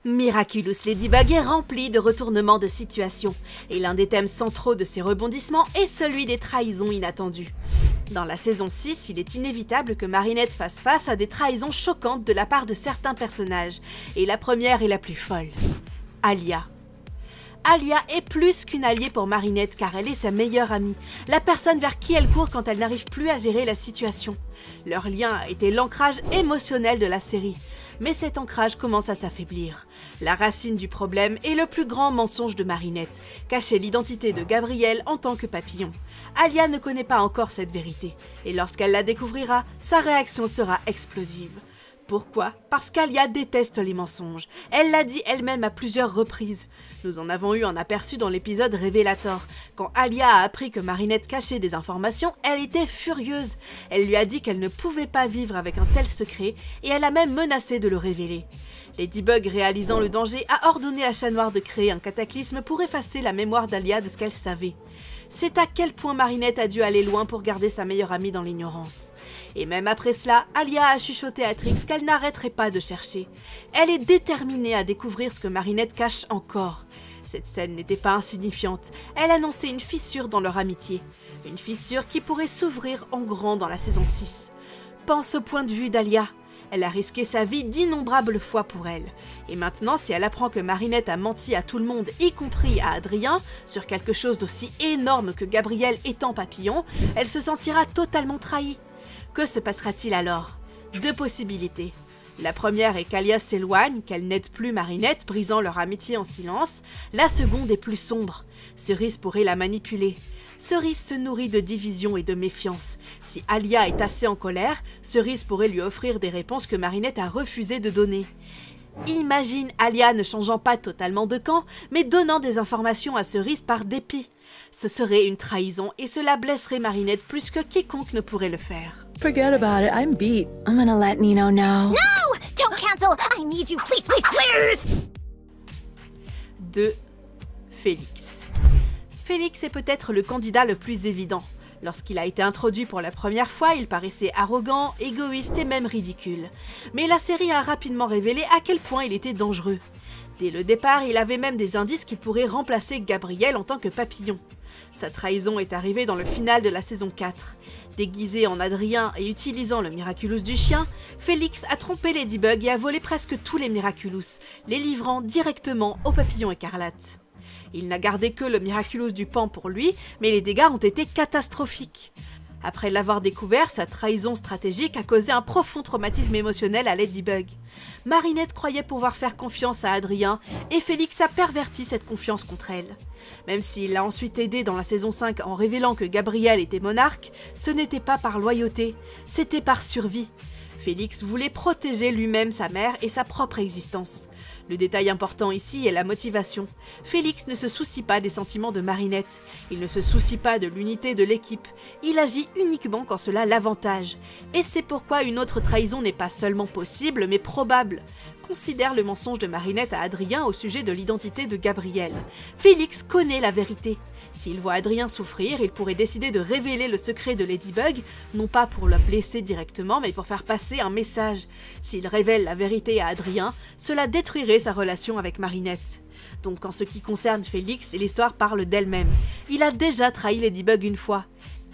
Miraculous Ladybug est rempli de retournements de situation, et l'un des thèmes centraux de ces rebondissements est celui des trahisons inattendues. Dans la saison 6, il est inévitable que Marinette fasse face à des trahisons choquantes de la part de certains personnages, et la première est la plus folle. Alia. Alia est plus qu'une alliée pour Marinette car elle est sa meilleure amie, la personne vers qui elle court quand elle n'arrive plus à gérer la situation. Leur lien a été l'ancrage émotionnel de la série, mais cet ancrage commence à s'affaiblir. La racine du problème est le plus grand mensonge de Marinette, cacher l'identité de Gabriel en tant que papillon. Alia ne connaît pas encore cette vérité, et lorsqu'elle la découvrira, sa réaction sera explosive. Pourquoi? Parce qu'Alia déteste les mensonges. Elle l'a dit elle-même à plusieurs reprises. Nous en avons eu un aperçu dans l'épisode Révélator. Quand Alia a appris que Marinette cachait des informations, elle était furieuse. Elle lui a dit qu'elle ne pouvait pas vivre avec un tel secret et elle a même menacé de le révéler. Ladybug, réalisant le danger, a ordonné à Chat Noir de créer un cataclysme pour effacer la mémoire d'Alia de ce qu'elle savait. C'est à quel point Marinette a dû aller loin pour garder sa meilleure amie dans l'ignorance. Et même après cela, Alia a chuchoté à Trix qu'elle n'arrêterait pas de chercher. Elle est déterminée à découvrir ce que Marinette cache encore. Cette scène n'était pas insignifiante, elle annonçait une fissure dans leur amitié. Une fissure qui pourrait s'ouvrir en grand dans la saison 6. Pense au point de vue d'Alia. Elle a risqué sa vie d'innombrables fois pour elle. Et maintenant, si elle apprend que Marinette a menti à tout le monde, y compris à Adrien, sur quelque chose d'aussi énorme que Gabriel étant papillon, elle se sentira totalement trahie. Que se passera-t-il alors? Deux possibilités. La première est qu'Alia s'éloigne, qu'elle n'aide plus Marinette, brisant leur amitié en silence. La seconde est plus sombre. Cerise pourrait la manipuler. Cerise se nourrit de division et de méfiance. Si Alia est assez en colère, Cerise pourrait lui offrir des réponses que Marinette a refusé de donner. Imagine Alia ne changeant pas totalement de camp, mais donnant des informations à Cerise par dépit. Ce serait une trahison et cela blesserait Marinette plus que quiconque ne pourrait le faire. Forget about it, I'm beat. I'm gonna let Nino know. No! Don't cancel! I need you, please, please, please! 2. Félix. Félix est peut-être le candidat le plus évident. Lorsqu'il a été introduit pour la première fois, il paraissait arrogant, égoïste et même ridicule. Mais la série a rapidement révélé à quel point il était dangereux. Dès le départ, il avait même des indices qu'il pourrait remplacer Gabriel en tant que papillon. Sa trahison est arrivée dans le final de la saison 4. Déguisé en Adrien et utilisant le Miraculous du chien, Félix a trompé Ladybug et a volé presque tous les Miraculous, les livrant directement au papillon écarlate. Il n'a gardé que le Miraculous du pan pour lui, mais les dégâts ont été catastrophiques. Après l'avoir découvert, sa trahison stratégique a causé un profond traumatisme émotionnel à Ladybug. Marinette croyait pouvoir faire confiance à Adrien, et Félix a perverti cette confiance contre elle. Même s'il l'a ensuite aidé dans la saison 5 en révélant que Gabriel était monarque, ce n'était pas par loyauté, c'était par survie. Félix voulait protéger lui-même sa mère et sa propre existence. Le détail important ici est la motivation. Félix ne se soucie pas des sentiments de Marinette. Il ne se soucie pas de l'unité de l'équipe. Il agit uniquement quand cela l'avantage. Et c'est pourquoi une autre trahison n'est pas seulement possible, mais probable. Considère le mensonge de Marinette à Adrien au sujet de l'identité de Gabriel. Félix connaît la vérité. S'il voit Adrien souffrir, il pourrait décider de révéler le secret de Ladybug, non pas pour la blesser directement, mais pour faire passer un message. S'il révèle la vérité à Adrien, cela détruirait sa relation avec Marinette. Donc en ce qui concerne Félix, l'histoire parle d'elle-même. Il a déjà trahi Ladybug une fois.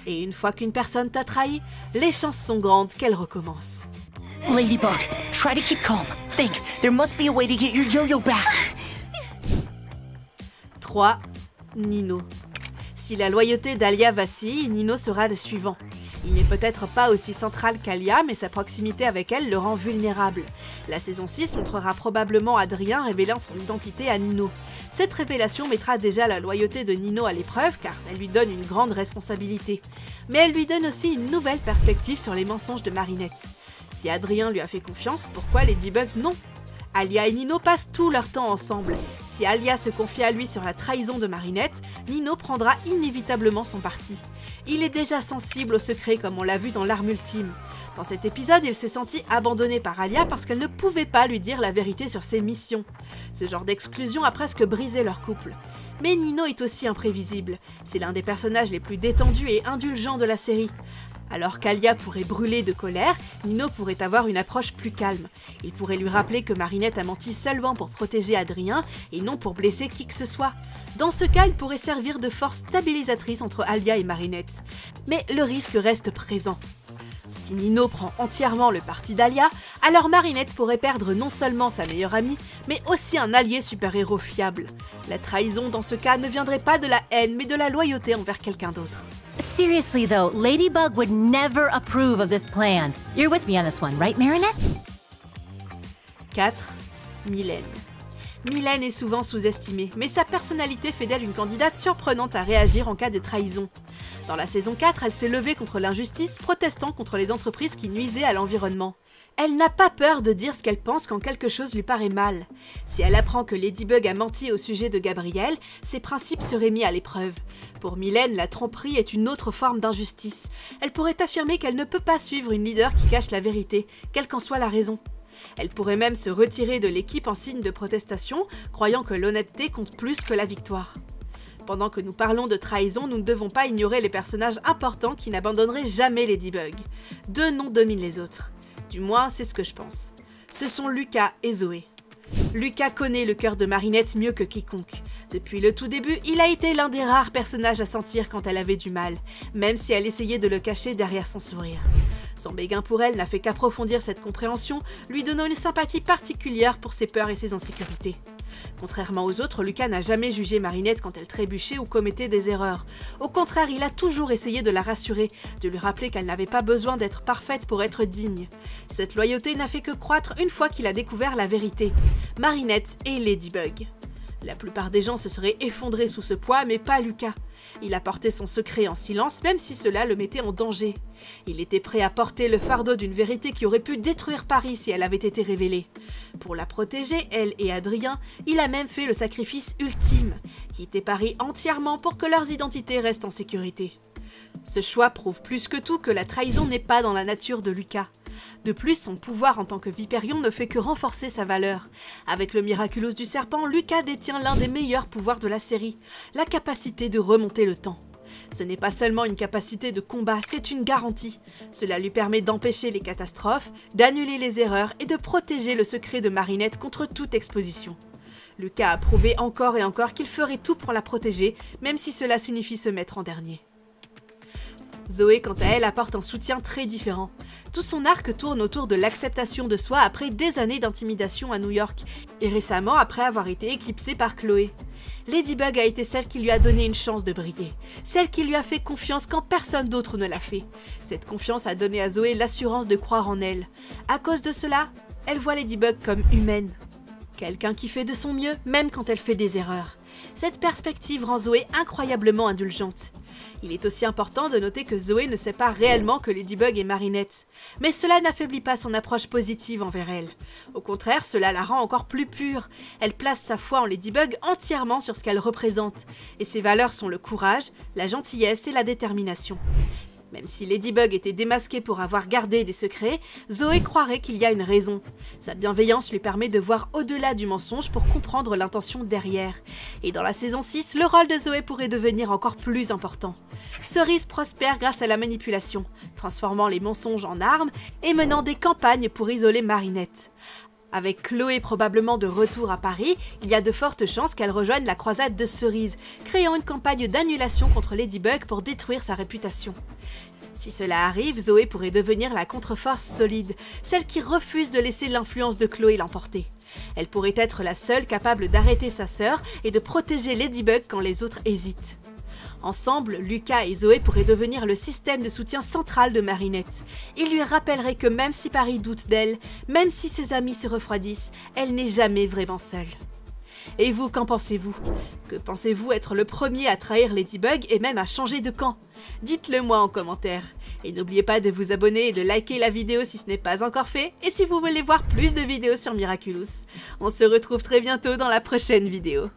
Et une fois qu'une personne t'a trahi, les chances sont grandes qu'elle recommence. Ladybug, try to keep calm. Think, there must be a way to get your yo-yo back. 3. Nino. Si la loyauté d'Alia vacille, Nino sera le suivant. Il n'est peut-être pas aussi central qu'Alia, mais sa proximité avec elle le rend vulnérable. La saison 6 montrera probablement Adrien révélant son identité à Nino. Cette révélation mettra déjà la loyauté de Nino à l'épreuve, car elle lui donne une grande responsabilité. Mais elle lui donne aussi une nouvelle perspective sur les mensonges de Marinette. Si Adrien lui a fait confiance, pourquoi Ladybug non? Alia et Nino passent tout leur temps ensemble. Si Alia se confie à lui sur la trahison de Marinette, Nino prendra inévitablement son parti. Il est déjà sensible au secret comme on l'a vu dans L'Arme Ultime. Dans cet épisode, il s'est senti abandonné par Alia parce qu'elle ne pouvait pas lui dire la vérité sur ses missions. Ce genre d'exclusion a presque brisé leur couple. Mais Nino est aussi imprévisible. C'est l'un des personnages les plus détendus et indulgents de la série. Alors qu'Alia pourrait brûler de colère, Nino pourrait avoir une approche plus calme. Il pourrait lui rappeler que Marinette a menti seulement pour protéger Adrien et non pour blesser qui que ce soit. Dans ce cas, il pourrait servir de force stabilisatrice entre Alia et Marinette. Mais le risque reste présent. Si Nino prend entièrement le parti d'Alia, alors Marinette pourrait perdre non seulement sa meilleure amie, mais aussi un allié super-héros fiable. La trahison dans ce cas ne viendrait pas de la haine, mais de la loyauté envers quelqu'un d'autre. Seriously though, Ladybug would never approve of this plan. You're with me on this one, right, Marinette? 4. Mylène. Mylène est souvent sous-estimée, mais sa personnalité fait d'elle une candidate surprenante à réagir en cas de trahison. Dans la saison 4, elle s'est levée contre l'injustice, protestant contre les entreprises qui nuisaient à l'environnement. Elle n'a pas peur de dire ce qu'elle pense quand quelque chose lui paraît mal. Si elle apprend que Ladybug a menti au sujet de Gabriel, ses principes seraient mis à l'épreuve. Pour Mylène, la tromperie est une autre forme d'injustice. Elle pourrait affirmer qu'elle ne peut pas suivre une leader qui cache la vérité, quelle qu'en soit la raison. Elle pourrait même se retirer de l'équipe en signe de protestation, croyant que l'honnêteté compte plus que la victoire. Pendant que nous parlons de trahison, nous ne devons pas ignorer les personnages importants qui n'abandonneraient jamais Ladybug. Deux noms dominent les autres. Du moins, c'est ce que je pense. Ce sont Lucas et Zoé. Lucas connaît le cœur de Marinette mieux que quiconque. Depuis le tout début, il a été l'un des rares personnages à sentir quand elle avait du mal, même si elle essayait de le cacher derrière son sourire. Son béguin pour elle n'a fait qu'approfondir cette compréhension, lui donnant une sympathie particulière pour ses peurs et ses insécurités. Contrairement aux autres, Lucas n'a jamais jugé Marinette quand elle trébuchait ou commettait des erreurs. Au contraire, il a toujours essayé de la rassurer, de lui rappeler qu'elle n'avait pas besoin d'être parfaite pour être digne. Cette loyauté n'a fait que croître une fois qu'il a découvert la vérité. Marinette et Ladybug. La plupart des gens se seraient effondrés sous ce poids, mais pas Lucas. Il a porté son secret en silence, même si cela le mettait en danger. Il était prêt à porter le fardeau d'une vérité qui aurait pu détruire Paris si elle avait été révélée. Pour la protéger, elle et Adrien, il a même fait le sacrifice ultime, quitter Paris entièrement pour que leurs identités restent en sécurité. Ce choix prouve plus que tout que la trahison n'est pas dans la nature de Lucas. De plus, son pouvoir en tant que Viperion ne fait que renforcer sa valeur. Avec le Miraculous du serpent, Lucas détient l'un des meilleurs pouvoirs de la série, la capacité de remonter le temps. Ce n'est pas seulement une capacité de combat, c'est une garantie. Cela lui permet d'empêcher les catastrophes, d'annuler les erreurs et de protéger le secret de Marinette contre toute exposition. Lucas a prouvé encore et encore qu'il ferait tout pour la protéger, même si cela signifie se mettre en dernier. Zoé, quant à elle, apporte un soutien très différent. Tout son arc tourne autour de l'acceptation de soi après des années d'intimidation à New York, et récemment après avoir été éclipsée par Chloé. Ladybug a été celle qui lui a donné une chance de briller, celle qui lui a fait confiance quand personne d'autre ne l'a fait. Cette confiance a donné à Zoé l'assurance de croire en elle. À cause de cela, elle voit Ladybug comme humaine. Quelqu'un qui fait de son mieux, même quand elle fait des erreurs. Cette perspective rend Zoé incroyablement indulgente. Il est aussi important de noter que Zoé ne sait pas réellement que Ladybug est Marinette. Mais cela n'affaiblit pas son approche positive envers elle. Au contraire, cela la rend encore plus pure. Elle place sa foi en Ladybug entièrement sur ce qu'elle représente. Et ses valeurs sont le courage, la gentillesse et la détermination. Même si Ladybug était démasquée pour avoir gardé des secrets, Zoé croirait qu'il y a une raison. Sa bienveillance lui permet de voir au-delà du mensonge pour comprendre l'intention derrière. Et dans la saison 6, le rôle de Zoé pourrait devenir encore plus important. Cerise prospère grâce à la manipulation, transformant les mensonges en armes et menant des campagnes pour isoler Marinette. Avec Chloé probablement de retour à Paris, il y a de fortes chances qu'elle rejoigne la croisade de Cerise, créant une campagne d'annulation contre Ladybug pour détruire sa réputation. Si cela arrive, Zoé pourrait devenir la contre-force solide, celle qui refuse de laisser l'influence de Chloé l'emporter. Elle pourrait être la seule capable d'arrêter sa sœur et de protéger Ladybug quand les autres hésitent. Ensemble, Lucas et Zoé pourraient devenir le système de soutien central de Marinette. Ils lui rappelleraient que même si Paris doute d'elle, même si ses amis se refroidissent, elle n'est jamais vraiment seule. Et vous, qu'en pensez-vous? Que pensez-vous être le premier à trahir Ladybug et même à changer de camp? Dites-le moi en commentaire. Et n'oubliez pas de vous abonner et de liker la vidéo si ce n'est pas encore fait, et si vous voulez voir plus de vidéos sur Miraculous. On se retrouve très bientôt dans la prochaine vidéo.